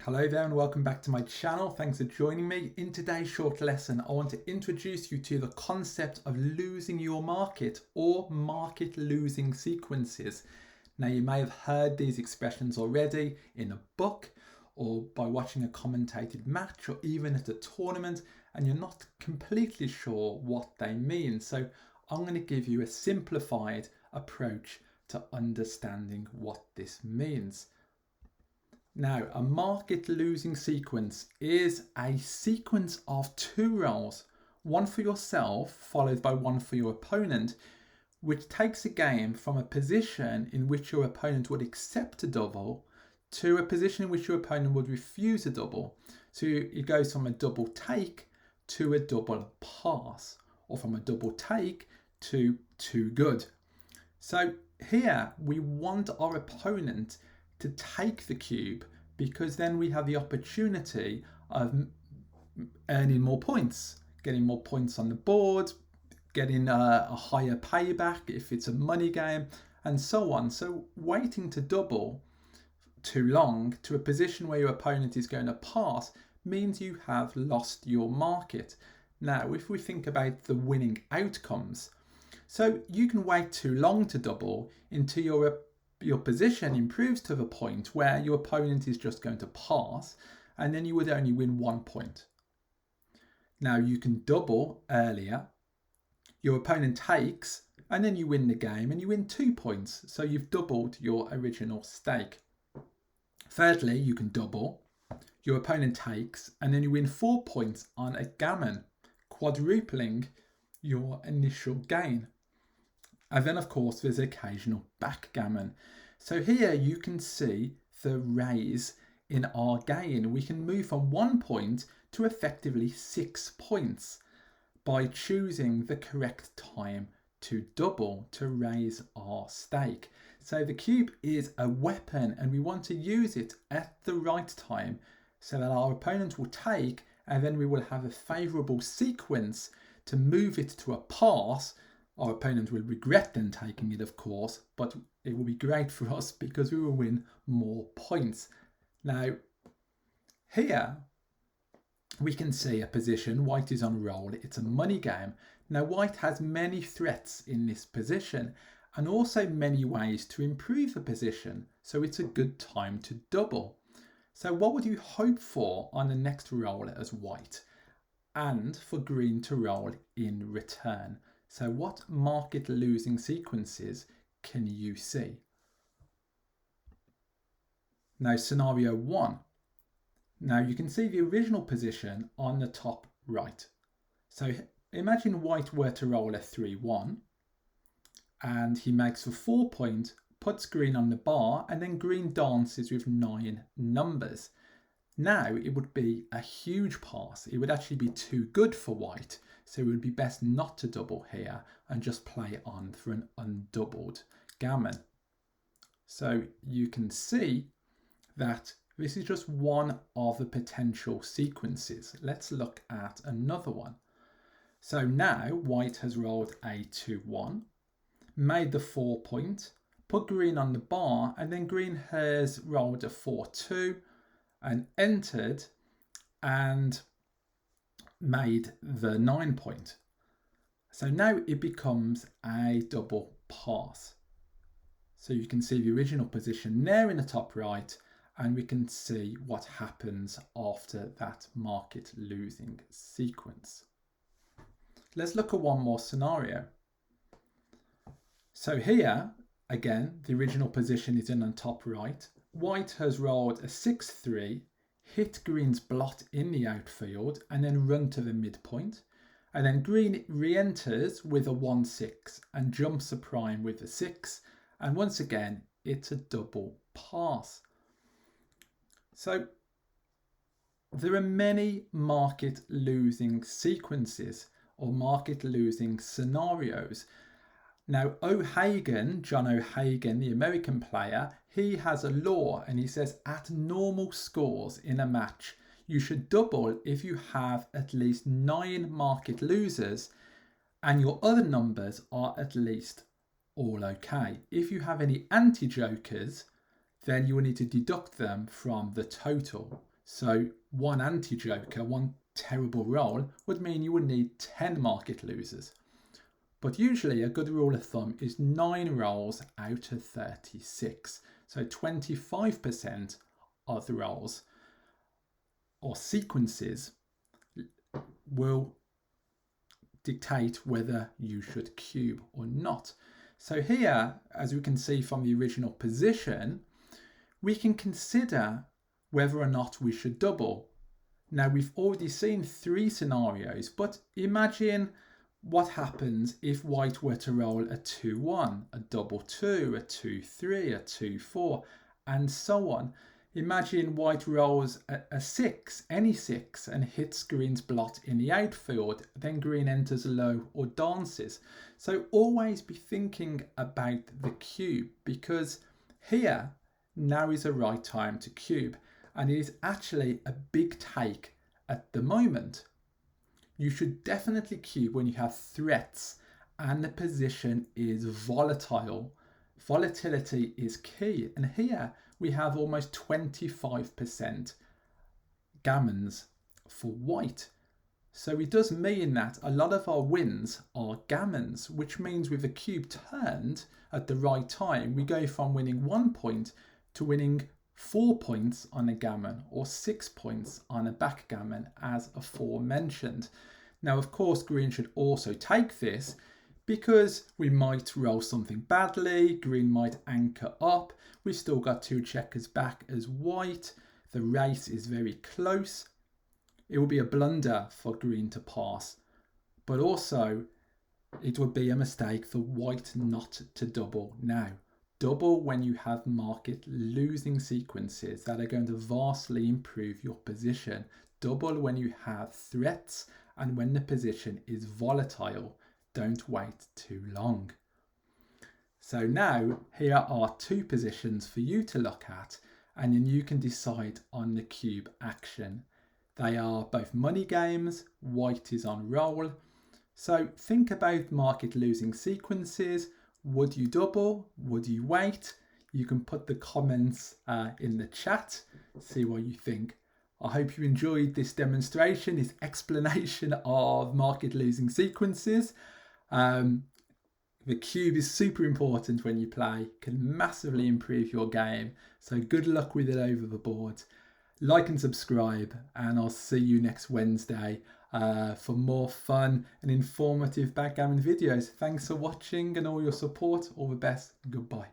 Hello there and welcome back to my channel. Thanks for joining me. In today's short lesson, I want to introduce you to the concept of losing your market or market losing sequences. Now you may have heard these expressions already in a book or by watching a commentated match or even at a tournament, and you're not completely sure what they mean. So I'm going to give you a simplified approach to understanding what this means. Now, a market losing sequence is a sequence of two rolls, one for yourself followed by one for your opponent, which takes a game from a position in which your opponent would accept a double to a position in which your opponent would refuse a double. So it goes from a double take to a double pass, or from a double take to too good. So here we want our opponent to take the cube, because then we have the opportunity of earning more points, getting more points on the board, getting a higher payback if it's a money game, and so on. So waiting to double too long to a position where your opponent is going to pass means you have lost your market. Now, if we think about the winning outcomes, so you can wait too long to double until your position improves to the point where your opponent is just going to pass, and then you would only win 1 point. Now you can double earlier, your opponent takes, and then you win the game and you win 2 points. So you've doubled your original stake. Thirdly, you can double, your opponent takes, and then you win 4 points on a gammon, quadrupling your initial gain. And then, of course, there's occasional backgammon. So here you can see the raise in our gain. We can move from 1 point to effectively 6 points by choosing the correct time to double, to raise our stake. So the cube is a weapon and we want to use it at the right time so that our opponent will take, and then we will have a favourable sequence to move it to a pass. Our opponent will regret then taking it, of course, but it will be great for us because we will win more points. Now, here we can see a position. White is on roll. It's a money game. Now, white has many threats in this position and also many ways to improve the position. So it's a good time to double. So what would you hope for on the next roll as white, and for green to roll in return? So what market losing sequences can you see? Now, scenario 1. Now you can see the original position on the top right. So imagine white were to roll a 3-1 and he makes a 4 point, puts green on the bar, and then green dances with 9 numbers. Now it would be a huge pass. It would actually be too good for white. So it would be best not to double here and just play on for an undoubled gammon. So you can see that this is just one of the potential sequences. Let's look at another one. So now white has rolled a 2-1, made the 4 point, put green on the bar, and then green has rolled a 4-2 and entered and made the 9 point. So now it becomes a double pass. So you can see the original position there in the top right, and we can see what happens after that market losing sequence. Let's look at one more scenario. So here, again, the original position is in the top right. White has rolled a 6-3, hit green's blot in the outfield, and then run to the midpoint. And then green re-enters with a 1-6 and jumps a prime with a 6. And once again, it's a double pass. So there are many market losing sequences or market losing scenarios. Now, John O'Hagan, the American player, he has a law and he says at normal scores in a match, you should double if you have at least 9 market losers and your other numbers are at least all okay. If you have any anti-jokers, then you will need to deduct them from the total. So one anti-joker, one terrible roll, would mean you would need 10 market losers. But usually a good rule of thumb is 9 rolls out of 36. So 25% of the rolls or sequences will dictate whether you should cube or not. So here, as we can see from the original position, we can consider whether or not we should double. Now we've already seen 3 scenarios, but imagine what happens if white were to roll a 2-1, a double 2, a 2-3, a 2-4, and so on. Imagine white rolls a 6, any 6, and hits green's blot in the outfield, then green enters low or dances. So always be thinking about the cube, because here, now is the right time to cube, and it is actually a big take at the moment. You should definitely cube when you have threats and the position is volatile. Volatility is key, and here we have almost 25% gammons for white. So it does mean that a lot of our wins are gammons, which means with the cube turned at the right time, we go from winning 1 point to winning 4 points on a gammon or 6 points on a backgammon, as aforementioned. Now, of course, green should also take this because we might roll something badly, green might anchor up, we've still got 2 checkers back as white, the race is very close. It will be a blunder for green to pass, but also it would be a mistake for white not to double now. Double when you have market losing sequences that are going to vastly improve your position. Double when you have threats and when the position is volatile. Don't wait too long. So now here are 2 positions for you to look at, and then you can decide on the cube action. They are both money games, white is on roll. So think about market losing sequences. Would you double? Would you wait? You can put the comments in the chat, see what you think. I hope you enjoyed this demonstration, this explanation of market losing sequences. The cube is super important when you play, can massively improve your game. So good luck with it over the board. Like and subscribe, and I'll see you next Wednesday for more fun and informative backgammon videos. Thanks for watching and all your support. All the best. Goodbye.